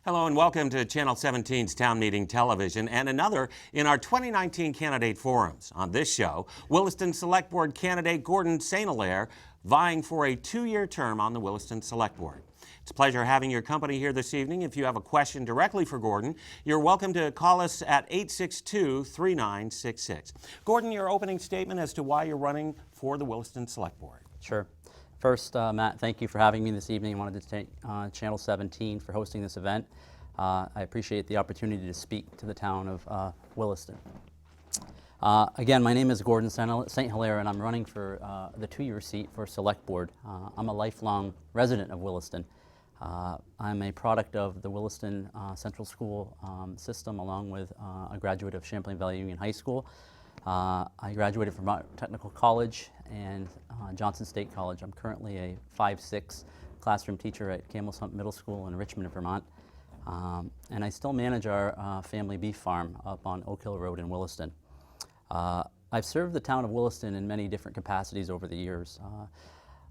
Hello and welcome to Channel 17's Town Meeting Television and another in our 2019 candidate forums. On this show, Williston Selectboard candidate Gordon St. Hilaire vying for a 2-year term on the Williston Selectboard. It's a pleasure having your company here this evening. If you have a question directly for Gordon, you're welcome to call us at 862-3966. Gordon, your opening statement as to why you're running for the Williston Selectboard. Sure. First, Matt, thank you for having me this evening. I wanted to thank Channel 17 for hosting this event. I appreciate the opportunity to speak to the town of Williston. Again, my name is Gordon St. Hilaire, and I'm running for the 2-year seat for Select Board. I'm a lifelong resident of Williston. I'm a product of the Williston Central School system, along with a graduate of Champlain Valley Union High School. I graduated from Technical College and Johnson State College. I'm currently a 5/6 classroom teacher at Camel's Hump Middle School in Richmond, Vermont. And I still manage our family beef farm up on Oak Hill Road in Williston. I've served the town of Williston in many different capacities over the years.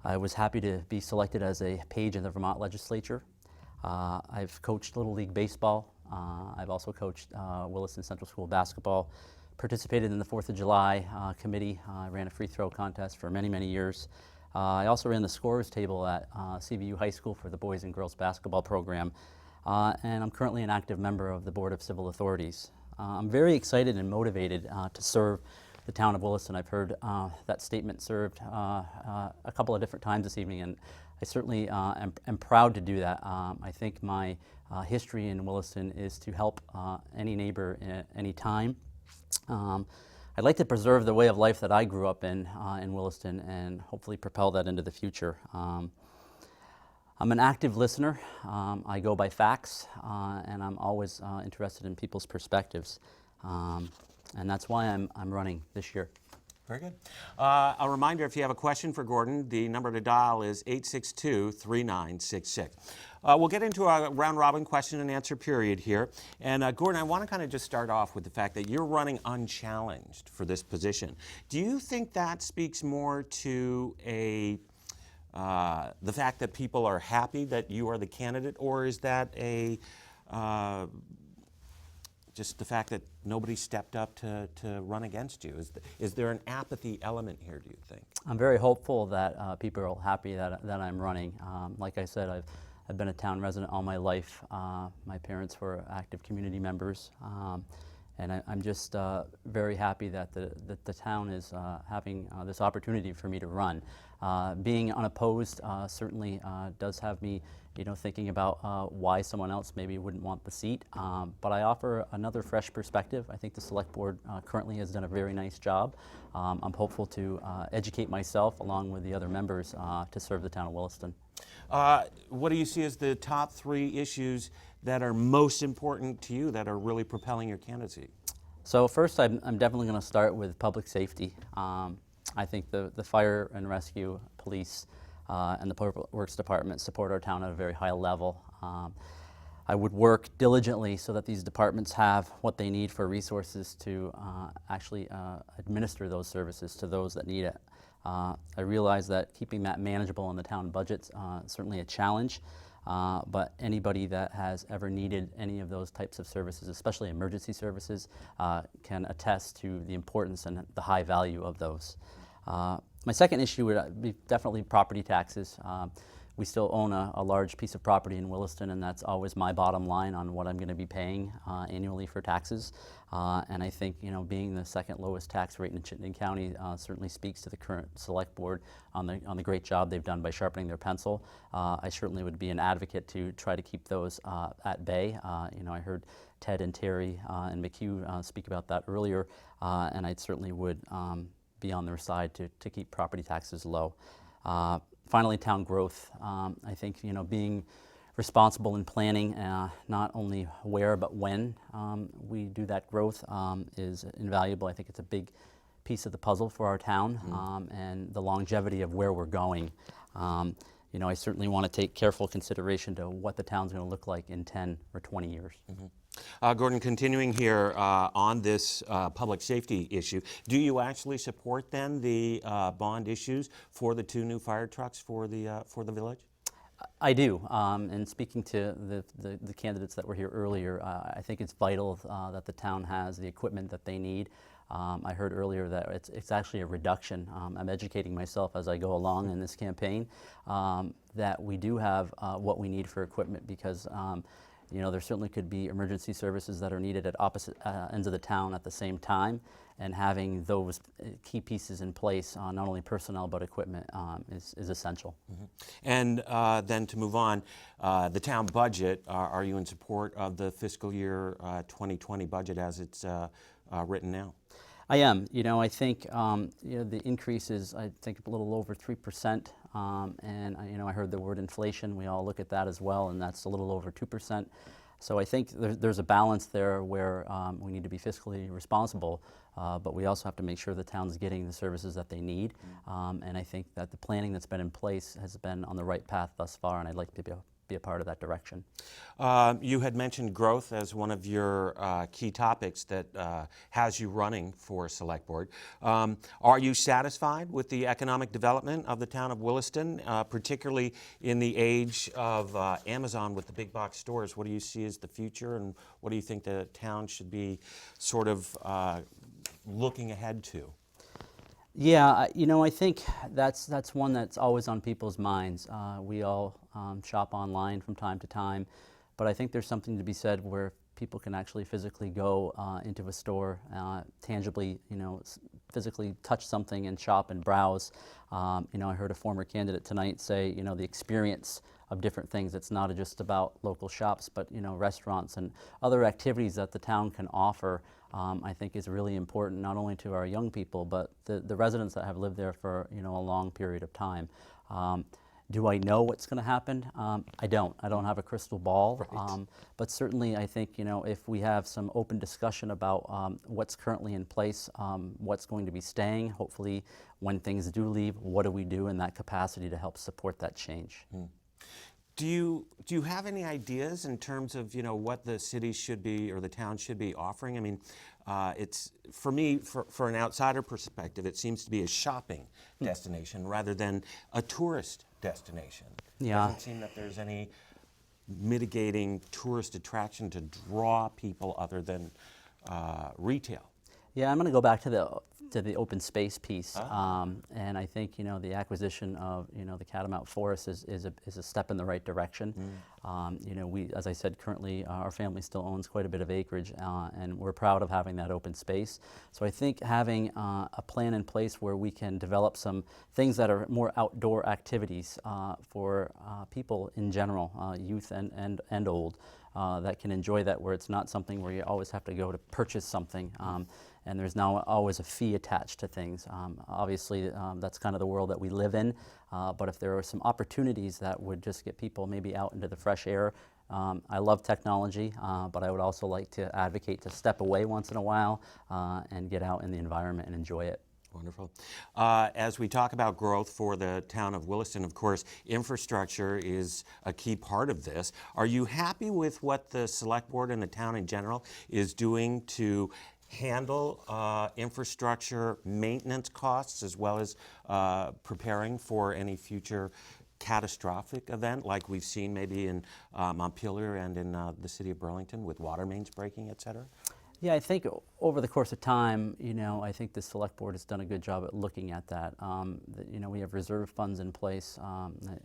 I was happy to be selected as a page in the Vermont legislature. I've coached Little League Baseball. I've also coached Williston Central School basketball, participated in the 4th of July committee. I ran a free throw contest for many, many years. I also ran the scorers table at CVU High School for the boys and girls basketball program. And I'm currently an active member of the Board of Civil Authorities. I'm very excited and motivated to serve the town of Williston. I've heard that statement served a couple of different times this evening, and I certainly am proud to do that. I think my history in Williston is to help any neighbor at any time. I'd like to preserve the way of life that I grew up in Williston and hopefully propel that into the future. I'm an active listener. I go by facts, and I'm always interested in people's perspectives. And that's why I'm running this year. Very good. A reminder, if you have a question for Gordon, the number to dial is 862-3966. We'll get into a round-robin question and answer period here. And Gordon, I want to kind of just start off with the fact that you're running unchallenged for this position. Do you think that speaks more to the fact that people are happy that you are the candidate, or is that just the fact that nobody stepped up to run against you? Is there an apathy element here, do you think? I'm very hopeful that people are happy that I'm running. Like I said, I've been a town resident all my life. My parents were active community members. And I'm just very happy that the town is having this opportunity for me to run. Being unopposed certainly does have me, thinking about why someone else maybe wouldn't want the seat. But I offer another fresh perspective. I think the Select Board currently has done a very nice job. I'm hopeful to educate myself along with the other members to serve the town of Williston. What do you see as the top 3 issues that are most important to you that are really propelling your candidacy? So first, I'm definitely going to start with public safety. I think the fire and rescue, police, and the Public Works Department support our town at a very high level. I would work diligently so that these departments have what they need for resources to actually administer those services to those that need it. I realize that keeping that manageable in the town budget's certainly a challenge. But anybody that has ever needed any of those types of services, especially emergency services, can attest to the importance and the high value of those. My second issue would be definitely property taxes. We still own a large piece of property in Williston, and that's always my bottom line on what I'm going to be paying annually for taxes. And I think, being the second lowest tax rate in Chittenden County certainly speaks to the current Select Board on the great job they've done by sharpening their pencil. I certainly would be an advocate to try to keep those at bay. I heard Ted and Terry and McHugh speak about that earlier, and I certainly would be on their side to keep property taxes low. Finally, town growth. I think, being responsible in planning, not only where but when we do that growth is invaluable. I think it's a big piece of the puzzle for our town, and the longevity of where we're going. I certainly want to take careful consideration to what the town's going to look like in 10 or 20 years. Gordon, continuing here on this public safety issue, do you actually support then the bond issues for the 2 new fire trucks for the village? I do, and speaking to the candidates that were here earlier, I think it's vital that the town has the equipment that they need. I heard earlier that it's actually a reduction. I'm educating myself as I go along in this campaign, that we do have what we need for equipment, because you know, there certainly could be emergency services that are needed at opposite ends of the town at the same time, and having those key pieces in place, not only personnel but equipment, is essential. Mm-hmm. And then to move on, the town budget, are you in support of the fiscal year 2020 budget as it's written now? I am. You know, I think you know, the increase is, I think, a little over 3%, and you know, I heard the word inflation. We all look at that as well, and that's a little over 2%. So I think there's a balance there where we need to be fiscally responsible, but we also have to make sure the town's getting the services that they need. And I think that the planning that's been in place has been on the right path thus far, and I'd like to be a part of that direction. You had mentioned growth as one of your key topics that has you running for Select Board. Are you satisfied with the economic development of the town of Williston, particularly in the age of Amazon with the big box stores? What do you see as the future, and what do you think the town should be sort of looking ahead to? Yeah, you know, I think that's one that's always on people's minds. We all shop online from time to time, but I think there's something to be said where people can actually physically go into a store, tangibly, you know, physically touch something and shop and browse. You know, I heard a former candidate tonight say, you know, the experience of different things. It's not just about local shops, but, you know, restaurants and other activities that the town can offer. I think is really important, not only to our young people, but the residents that have lived there for, you know, a long period of time. Do I know what's going to happen? I don't. I don't have a crystal ball. Right. But certainly, I think, you know, if we have some open discussion about what's currently in place, what's going to be staying, hopefully, when things do leave, what do we do in that capacity to help support that change? Do you have any ideas in terms of, you know, what the city should be or the town should be offering? I mean, it's, for me, for an outsider perspective, it seems to be a shopping destination rather than a tourist destination. Yeah. It doesn't seem that there's any mitigating tourist attraction to draw people other than retail. Yeah, I'm going to go back to the open space piece, and I think, you know, the acquisition of, you know, the Catamount Forest is a step in the right direction. You know, we, as I said, currently our family still owns quite a bit of acreage, and we're proud of having that open space. So I think having a plan in place where we can develop some things that are more outdoor activities for people in general, youth and old, that can enjoy that, where it's not something where you always have to go to purchase something. And there's now always a fee attached to things. Obviously, that's kind of the world that we live in, but if there are some opportunities that would just get people maybe out into the fresh air. I love technology, but I would also like to advocate to step away once in a while and get out in the environment and enjoy it. Wonderful. As we talk about growth for the town of Williston, of course, infrastructure is a key part of this. Are you happy with what the Select Board and the town in general is doing to handle infrastructure maintenance costs, as well as preparing for any future catastrophic event like we've seen maybe in Montpelier and in the city of Burlington with water mains breaking, et cetera? Yeah, I think over the course of time, you know, I think the Select Board has done a good job at looking at that. You know, we have reserve funds in place.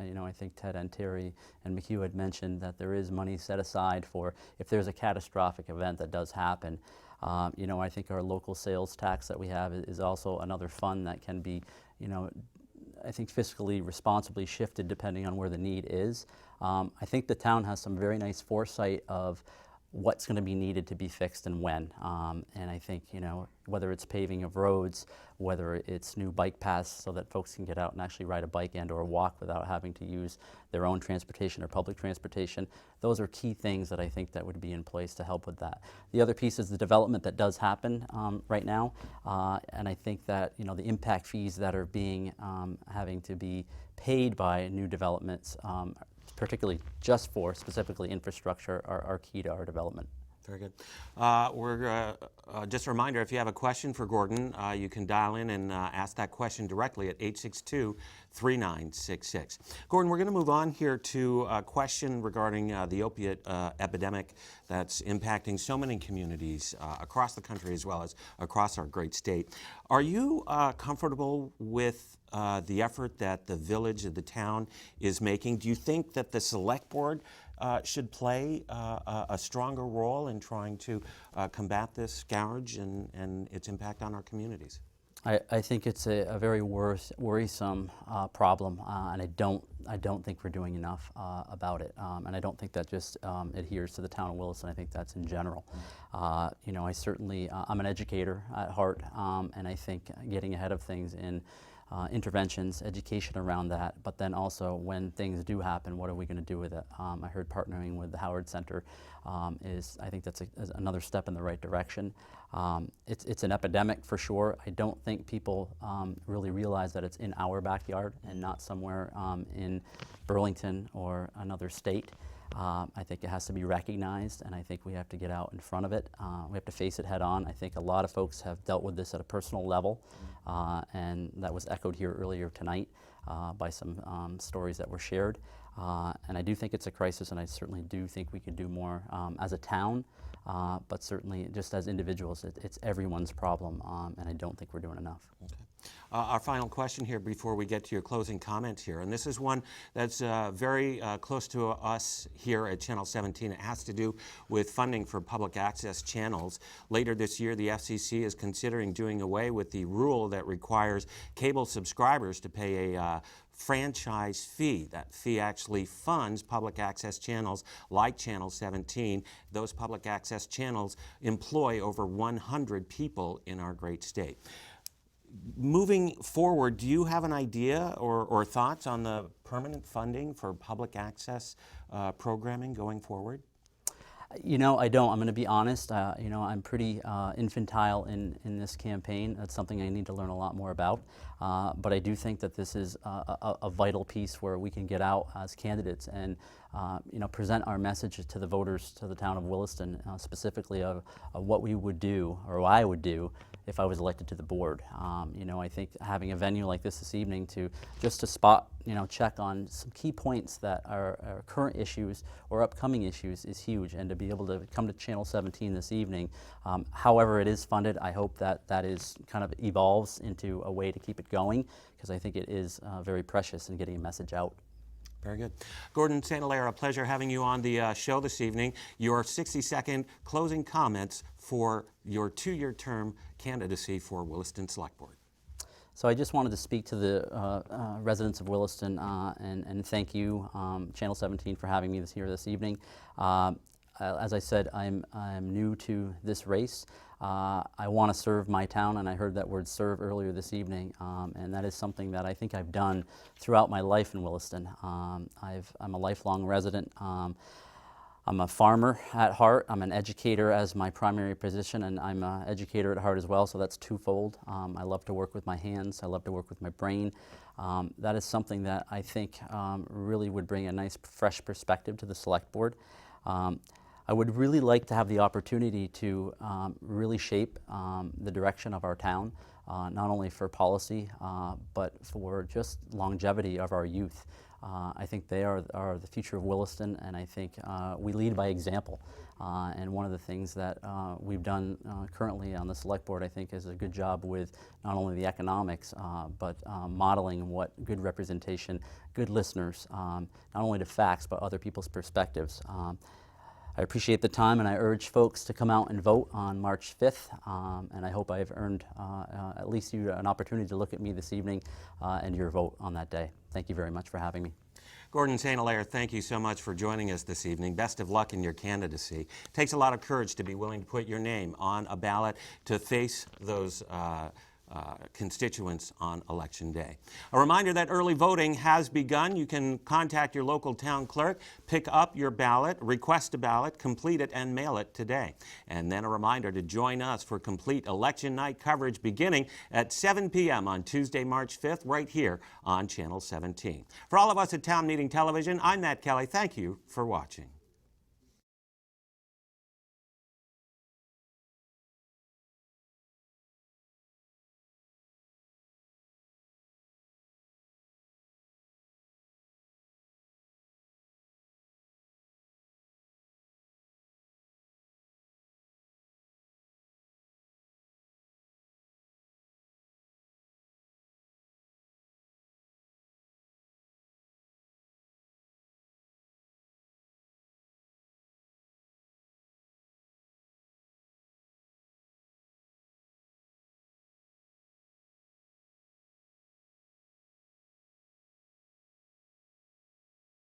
You know, I think Ted and Terry and McHugh had mentioned that there is money set aside for if there's a catastrophic event that does happen. You know, I think our local sales tax that we have is also another fund that can be, you know, I think fiscally responsibly shifted depending on where the need is. I think the town has some very nice foresight of what's going to be needed to be fixed and when. And I think, you know, whether it's paving of roads, whether it's new bike paths so that folks can get out and actually ride a bike and or walk without having to use their own transportation or public transportation, those are key things that I think that would be in place to help with that. The other piece is the development that does happen right now, and I think that, you know, the impact fees that are being having to be paid by new developments, particularly just for specifically infrastructure, are key to our development. Very good. Just a reminder, if you have a question for Gordon, you can dial in and ask that question directly at 862-3966. Gordon, we're going to move on here to a question regarding the opiate epidemic that's impacting so many communities across the country as well as across our great state. Are you comfortable with the effort that the village, the town is making? Do you think that the select board should play a stronger role in trying to combat this scourge and its impact on our communities? I think it's a very worrisome problem, and I don't think we're doing enough about it. And I don't think that just adheres to the town of Williston. I think that's in general. You know, I'm an educator at heart, and I think getting ahead of things in interventions, education around that, but then also when things do happen, what are we going to do with it? I heard partnering with the Howard Center I think that's another step in the right direction. It's an epidemic for sure. I don't think people really realize that it's in our backyard and not somewhere in Burlington or another state. I think it has to be recognized, and I think we have to get out in front of it. We have to face it head on. I think a lot of folks have dealt with this at a personal level, and that was echoed here earlier tonight by some stories that were shared. And I do think it's a crisis, and I certainly do think we could do more as a town, but certainly just as individuals, it's everyone's problem, and I don't think we're doing enough. Okay. Our final question here before we get to your closing comments here, and this is one that's very close to us here at Channel 17. It has to do with funding for public access channels. Later this year, the FCC is considering doing away with the rule that requires cable subscribers to pay a franchise fee. That fee actually funds public access channels like Channel 17. Those public access channels employ over 100 people in our great state. Moving forward, do you have an idea or thoughts on the permanent funding for public access programming going forward? You know, I don't. I'm going to be honest. You know, I'm pretty infantile in this campaign. That's something I need to learn a lot more about. But I do think that this is a vital piece where we can get out as candidates and you know, present our message to the voters, to the town of Williston, specifically of what we would do, or what I would do, if I was elected to the board. You know, I think having a venue like this evening to spot, you know, check on some key points that are current issues or upcoming issues is huge, and to be able to come to Channel 17 this evening, however it is funded, I hope that that is kind of evolves into a way to keep it going, because I think it is very precious in getting a message out. Very good. Gordon St. Hilaire, a pleasure having you on the show this evening. Your 60-second closing comments for your 2-year term candidacy for Williston Selectboard. So I just wanted to speak to the residents of Williston and thank you, Channel 17, for having me here this evening. As I said, I'm new to this race. I want to serve my town, and I heard that word serve earlier this evening, and that is something that I think I've done throughout my life in Williston. I'm a lifelong resident. I'm a farmer at heart. I'm an educator as my primary position, and I'm an educator at heart as well, so that's twofold. I love to work with my hands. I love to work with my brain. That is something that I think really would bring a nice, fresh perspective to the select board. I would really like to have the opportunity to really shape the direction of our town, not only for policy, but for just longevity of our youth. I think they are the future of Williston, and I think we lead by example. And one of the things that we've done currently on the select board, I think, is a good job with not only the economics, but modeling what good representation, good listeners, not only to facts, but other people's perspectives. I appreciate the time, and I urge folks to come out and vote on March 5th, and I hope I've earned at least you an opportunity to look at me this evening and your vote on that day. Thank you very much for having me. Gordon St. Hilaire, thank you so much for joining us this evening. Best of luck in your candidacy. It takes a lot of courage to be willing to put your name on a ballot to face those constituents on Election Day. A reminder that early voting has begun. You can contact your local town clerk, pick up your ballot, request a ballot, complete it, and mail it today. And then a reminder to join us for complete election night coverage beginning at 7 p.m. on Tuesday, March 5th, right here on Channel 17. For all of us at Town Meeting Television, I'm Matt Kelly. Thank you for watching.